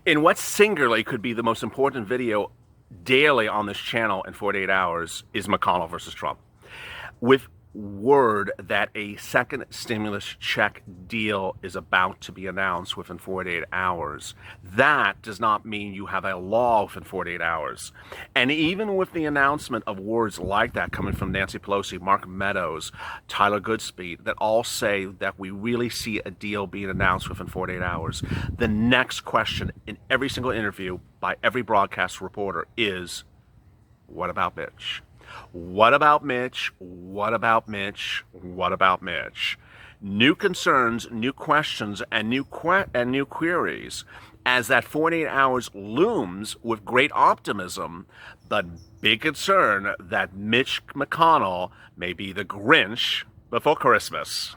In what singularly could be the most important video daily on this channel in 48 hours is McConnell versus Trump. With word that a second stimulus check deal is about to be announced within 48 hours, that does not mean you have a law within 48 hours. And even with the announcement of words like that coming from Nancy Pelosi, Mark Meadows, Tyler Goodspeed, that all say that we really see a deal being announced within 48 hours, the next question in every single interview by every broadcast reporter is, what about Mitch? What about Mitch? What about Mitch? What about Mitch? New concerns, new questions, and new queries as that 48 hours looms with great optimism, but big concern that Mitch McConnell may be the Grinch before Christmas.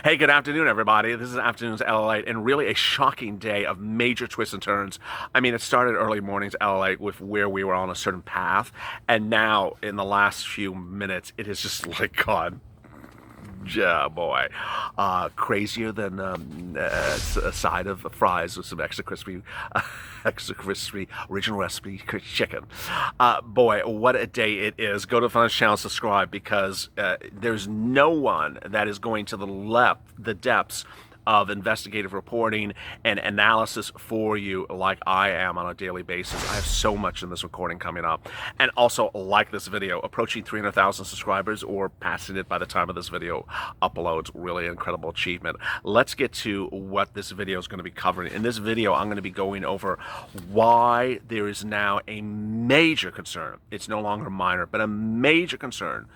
Hey, good afternoon, everybody. This is Afternoons LALATE, and really a shocking day of major twists and turns. I mean, it started early mornings LALATE with where we were on a certain path, and now in the last few minutes, it has just like gone. Yeah, boy, crazier than a side of fries with some extra crispy original recipe chicken. Boy, what a day it is. Go to the front channel, subscribe, because there's no one that is going to the depths of investigative reporting and analysis for you like I am on a daily basis. I have so much in this recording coming up. And also, like this video, approaching 300,000 subscribers or passing it by the time of this video uploads. Really incredible achievement. Let's get to what this video is going to be covering. In this video, I'm going to be going over why there is now a major concern. It's no longer minor, but a major concern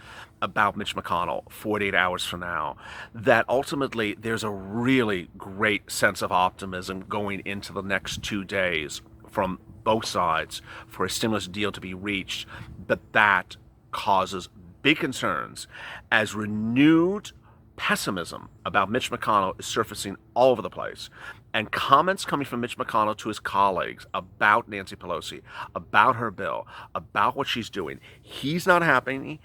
about Mitch McConnell 48 hours from now, that ultimately there's a really great sense of optimism going into the next 2 days from both sides for a stimulus deal to be reached, but that causes big concerns as renewed pessimism about Mitch McConnell is surfacing all over the place. And comments coming from Mitch McConnell to his colleagues about Nancy Pelosi, about her bill, about what she's doing. He's not happy,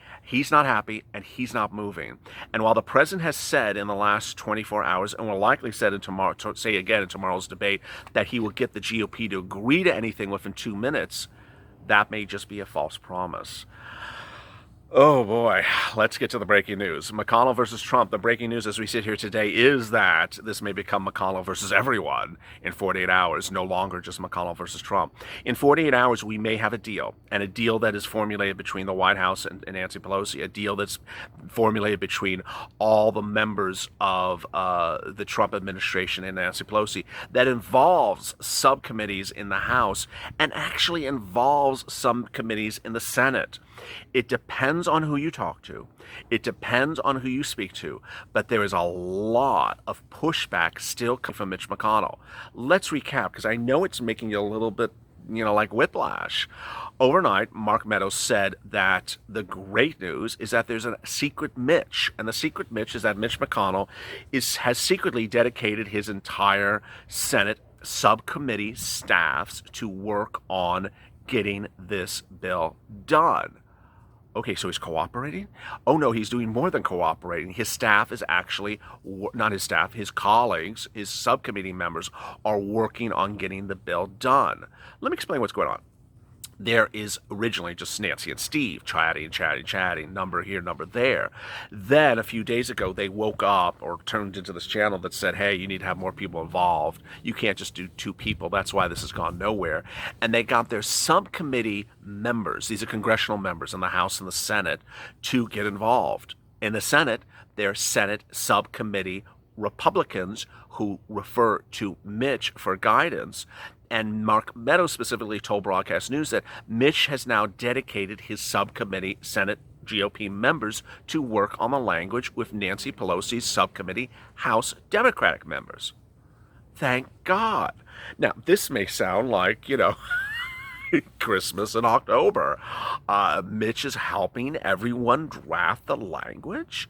and he's not moving. And while the president has said in the last 24 hours, and will likely say again in tomorrow's debate, that he will get the GOP to agree to anything within 2 minutes, that may just be a false promise. Oh boy, let's get to the breaking news. McConnell versus Trump. The breaking news as we sit here today is that this may become McConnell versus everyone in 48 hours, no longer just McConnell versus Trump. In 48 hours, we may have a deal, and a deal that is formulated between the White House and Nancy Pelosi, a deal that's formulated between all the members of the Trump administration and Nancy Pelosi, that involves subcommittees in the House and actually involves some committees in the Senate. It depends on who you talk to. It depends on who you speak to. But there is a lot of pushback still coming from Mitch McConnell. Let's recap, because I know it's making you a little bit, like whiplash. Overnight, Mark Meadows said that the great news is that there's a secret Mitch. And the secret Mitch is that Mitch McConnell has secretly dedicated his entire Senate subcommittee staffs to work on getting this bill done. Okay, so he's cooperating? Oh no, he's doing more than cooperating. His staff is actually, not his staff, his colleagues, his subcommittee members are working on getting the bill done. Let me explain what's going on. There is originally just Nancy and Steve chatting, number here, number there. Then a few days ago, they woke up or turned into this channel that said, hey, you need to have more people involved. You can't just do 2 people. That's why this has gone nowhere. And they got their subcommittee members, these are congressional members in the House and the Senate, to get involved. In the Senate, they're Senate subcommittee Republicans who refer to Mitch for guidance. And Mark Meadows specifically told Broadcast News that Mitch has now dedicated his subcommittee Senate GOP members to work on the language with Nancy Pelosi's subcommittee House Democratic members. Thank God. Now, this may sound like, Christmas in October. Mitch is helping everyone draft the language.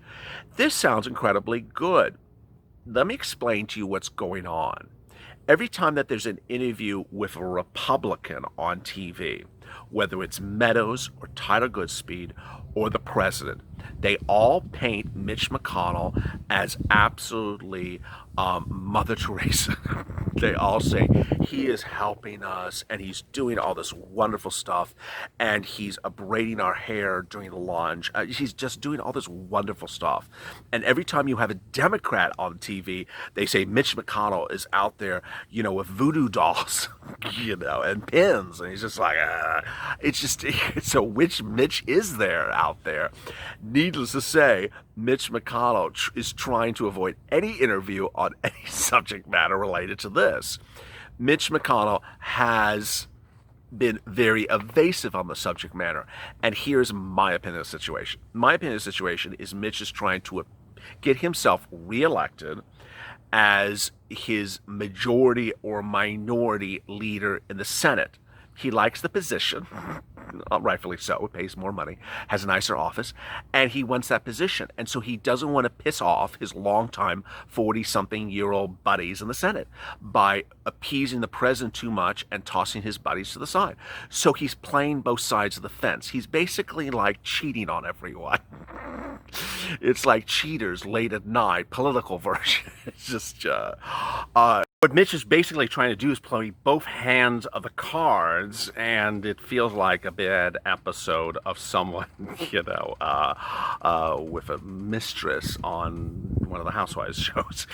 This sounds incredibly good. Let me explain to you what's going on. Every time that there's an interview with a Republican on TV, whether it's Meadows or Tyler Goodspeed or the president, they all paint Mitch McConnell as absolutely Mother Teresa. They all say he is helping us and he's doing all this wonderful stuff and he's braiding our hair during lunch. He's just doing all this wonderful stuff. And every time you have a Democrat on TV, they say Mitch McConnell is out there, with voodoo dolls, and pins. And he's just like, it's just, so which Mitch is there out there? Needless to say, Mitch McConnell is trying to avoid any interview on any subject matter related to this. Mitch McConnell has been very evasive on the subject matter. And here's my opinion of the situation. My opinion of the situation is Mitch is trying to get himself reelected as his majority or minority leader in the Senate. He likes the position, rightfully so, it pays more money, has a nicer office, and he wants that position. And so he doesn't want to piss off his longtime 40-something-year-old buddies in the Senate by appeasing the president too much and tossing his buddies to the side. So he's playing both sides of the fence. He's basically like cheating on everyone. It's like Cheaters late at night, political version. It's just, what Mitch is basically trying to do is play both hands of the cards, and it feels like a bad episode of someone, with a mistress on one of the Housewives shows.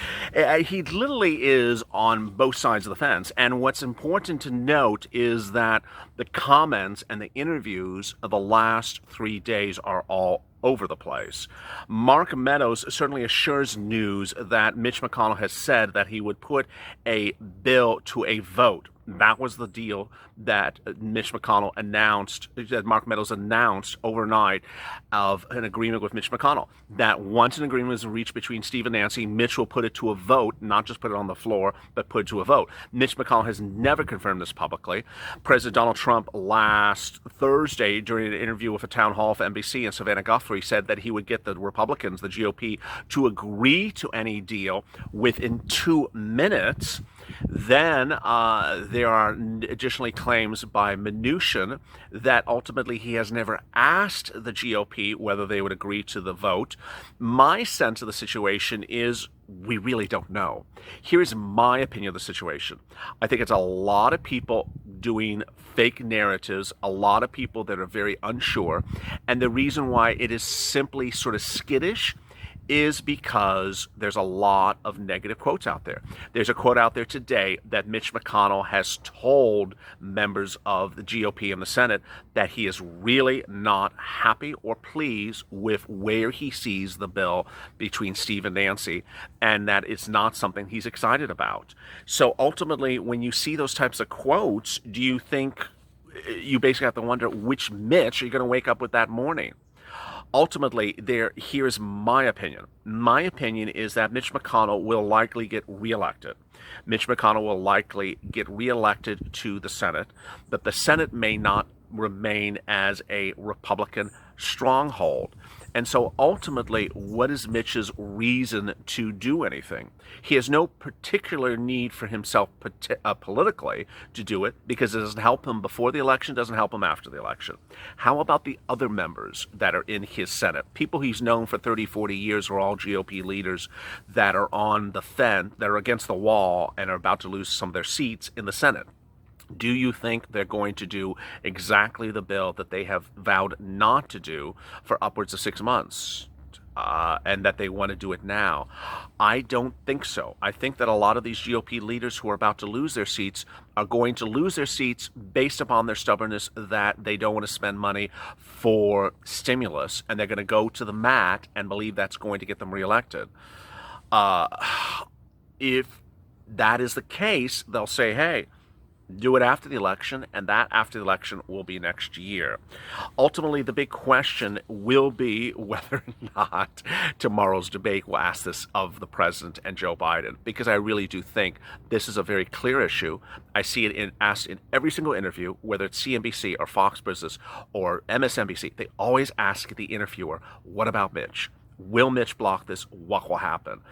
He literally is on both sides of the fence, and what's important to note is that the comments and the interviews of the last 3 days are all over the place. Mark Meadows certainly assures news that Mitch McConnell has said that he would put a bill to a vote. That was the deal that Mitch McConnell announced, that Mark Meadows announced overnight, of an agreement with Mitch McConnell. That once an agreement is reached between Steve and Nancy, Mitch will put it to a vote, not just put it on the floor, but put it to a vote. Mitch McConnell has never confirmed this publicly. President Donald Trump last Thursday, during an interview with a town hall for NBC and Savannah Guthrie, said that he would get the Republicans, the GOP, to agree to any deal within 2 minutes. Then there are additionally claims by Mnuchin that ultimately he has never asked the GOP whether they would agree to the vote. My sense of the situation is we really don't know. Here's my opinion of the situation. I think it's a lot of people doing fake narratives, a lot of people that are very unsure, and the reason why it is simply sort of skittish is because there's a lot of negative quotes out there. There's a quote out there today that Mitch McConnell has told members of the GOP in the Senate that he is really not happy or pleased with where he sees the bill between Steve and Nancy, and that it's not something he's excited about. So ultimately, when you see those types of quotes, do you think you basically have to wonder which Mitch are you going to wake up with that morning? Ultimately, here's my opinion. My opinion is that Mitch McConnell will likely get reelected. Mitch McConnell will likely get reelected to the Senate, but the Senate may not remain as a Republican stronghold. And so ultimately, what is Mitch's reason to do anything? He has no particular need for himself politically to do it, because it doesn't help him before the election, doesn't help him after the election. How about the other members that are in his Senate? People he's known for 30, 40 years are all GOP leaders that are on the fence, that are against the wall and are about to lose some of their seats in the Senate. Do you think they're going to do exactly the bill that they have vowed not to do for upwards of 6 months? And that they want to do it now? I don't think so. I think that a lot of these GOP leaders who are about to lose their seats are going to lose their seats based upon their stubbornness that they don't want to spend money for stimulus, and they're going to go to the mat and believe that's going to get them reelected. If that is the case, they'll say, hey, Do it after the election, and that after the election will be next year. Ultimately, the big question will be whether or not tomorrow's debate will ask this of the president and Joe Biden, because I really do think this is a very clear issue. I see it asked in every single interview, whether it's CNBC or Fox Business or MSNBC. They always ask the interviewer, what about Mitch? Will Mitch block this? What will happen?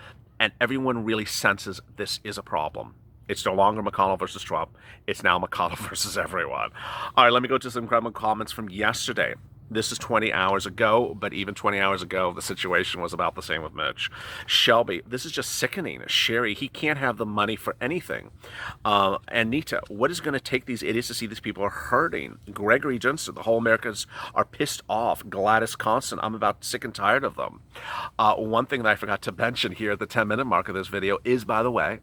And everyone really senses this is a problem. It's no longer McConnell versus Trump. It's now McConnell versus everyone. All right, let me go to some incredible comments from yesterday. This is 20 hours ago, but even 20 hours ago, the situation was about the same with Mitch. Shelby, this is just sickening. Sherry, he can't have the money for anything. Anita, what is going to take these idiots to see these people are hurting? Gregory Johnson, the whole Americans are pissed off. Gladys Constant, I'm about sick and tired of them. One thing that I forgot to mention here at the 10-minute mark of this video is, by the way,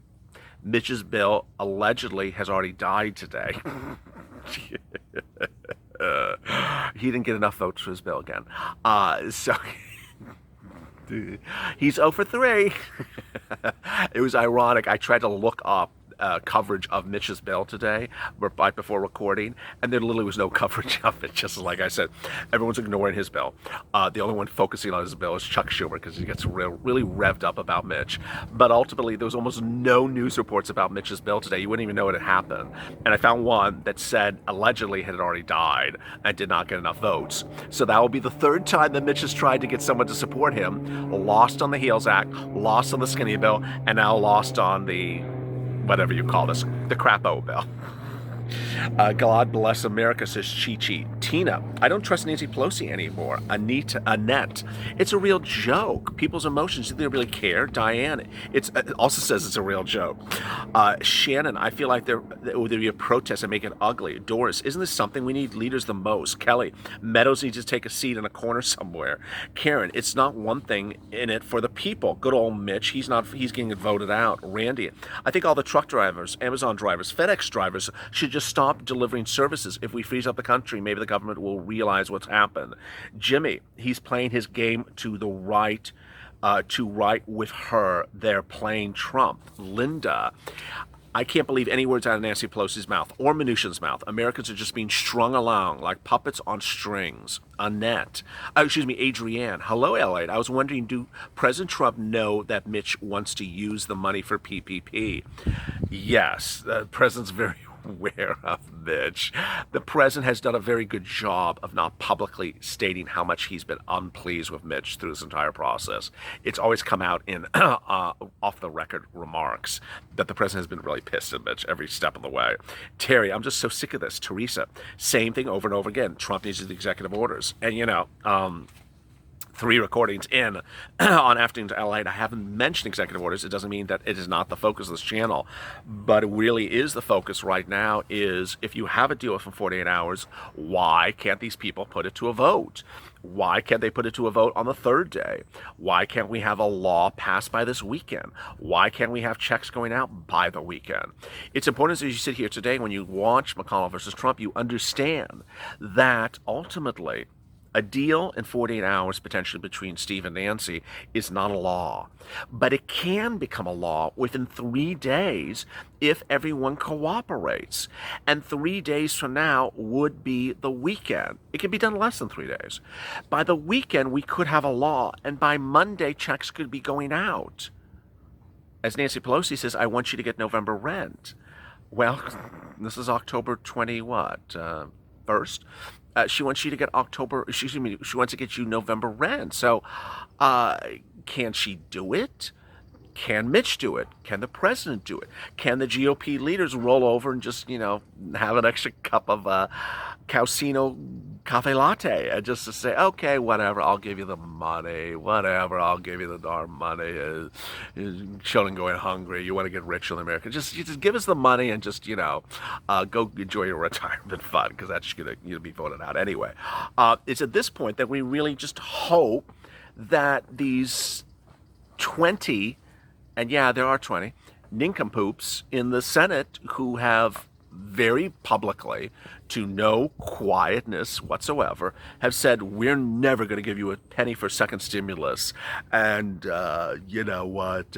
Mitch's bill allegedly has already died today. He didn't get enough votes for his bill again. So he's 0 for 3. It was ironic. I tried to look up coverage of Mitch's bill today, right before recording, and there literally was no coverage of it. Just like I said, everyone's ignoring his bill. The only one focusing on his bill is Chuck Schumer, because he gets really revved up about Mitch. But ultimately, there was almost no news reports about Mitch's bill today. You wouldn't even know it had happened. And I found one that said allegedly had already died and did not get enough votes. So that will be the third time that Mitch has tried to get someone to support him. Lost on the HEALS Act, lost on the skinny bill, and now lost on the whatever you call this, the crapo bill. God bless America, says Chi-Chi. Tina, I don't trust Nancy Pelosi anymore. Anita, Annette, it's a real joke. People's emotions, do they really care? Diane, it also says it's a real joke. Shannon, I feel like there would be a protest and make it ugly. Doris, isn't this something we need leaders the most? Kelly, Meadows needs to take a seat in a corner somewhere. Karen, it's not one thing in it for the people. Good old Mitch, he's getting voted out. Randy, I think all the truck drivers, Amazon drivers, FedEx drivers should just stop delivering services. If we freeze up the country, maybe the government will realize what's happened. Jimmy, he's playing his game to right with her. They're playing Trump. Linda, I can't believe any words out of Nancy Pelosi's mouth or Mnuchin's mouth. Americans are just being strung along like puppets on strings. Annette, Adrienne. Hello, LALATE. I was wondering, do President Trump know that Mitch wants to use the money for PPP? Yes, the president's very aware of Mitch. The president has done a very good job of not publicly stating how much he's been unpleased with Mitch through this entire process. It's always come out in off-the-record remarks that the president has been really pissed at Mitch every step of the way. Terry, I'm just so sick of this. Teresa, same thing over and over again. Trump needs the executive orders. And, 3 recordings in on Afternoon to LA. I haven't mentioned executive orders. It doesn't mean that it is not the focus of this channel, but it really is the focus right now. Is if you have a deal within 48 hours, why can't these people put it to a vote? Why can't they put it to a vote on the 3rd day? Why can't we have a law passed by this weekend? Why can't we have checks going out by the weekend? It's important as you sit here today, when you watch McConnell versus Trump, you understand that ultimately a deal in 48 hours potentially between Steve and Nancy is not a law, but it can become a law within 3 days if everyone cooperates. And 3 days from now would be the weekend. It can be done less than 3 days. By the weekend, we could have a law, and by Monday, checks could be going out. As Nancy Pelosi says, I want you to get November rent. Well, this is October 20 what? First. She wants you to get she wants to get you November rent. So can she do it? Can Mitch do it? Can the president do it? Can the GOP leaders roll over and just, have an extra cup of Calcino cafe latte and just to say, okay, whatever, I'll give you the money, whatever, I'll give you the darn money. Children going hungry, you want to get rich in America, just give us the money and just, go enjoy your retirement fund, because that's going to be voted out anyway. It's at this point that we really just hope that these 20, and yeah, there are 20, nincompoops in the Senate who have very publicly, to no quietness whatsoever, have said, we're never going to give you a penny for second stimulus. And you know what?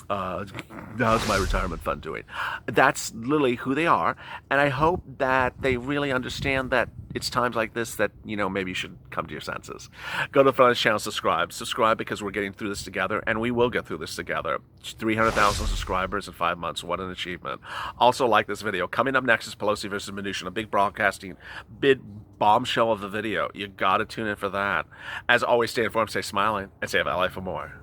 how's my retirement fund doing? That's literally who they are, and I hope that they really understand that it's times like this that, maybe you should come to your senses. Go to the front of the channel, subscribe because we're getting through this together, and we will get through this together. 300,000 subscribers in 5 months. What an achievement. Also, like this video. Coming up next is Pelosi versus Mnuchin, a big bombshell of the video. You gotta tune in for that. As always, stay informed, stay smiling, and stay alive for more.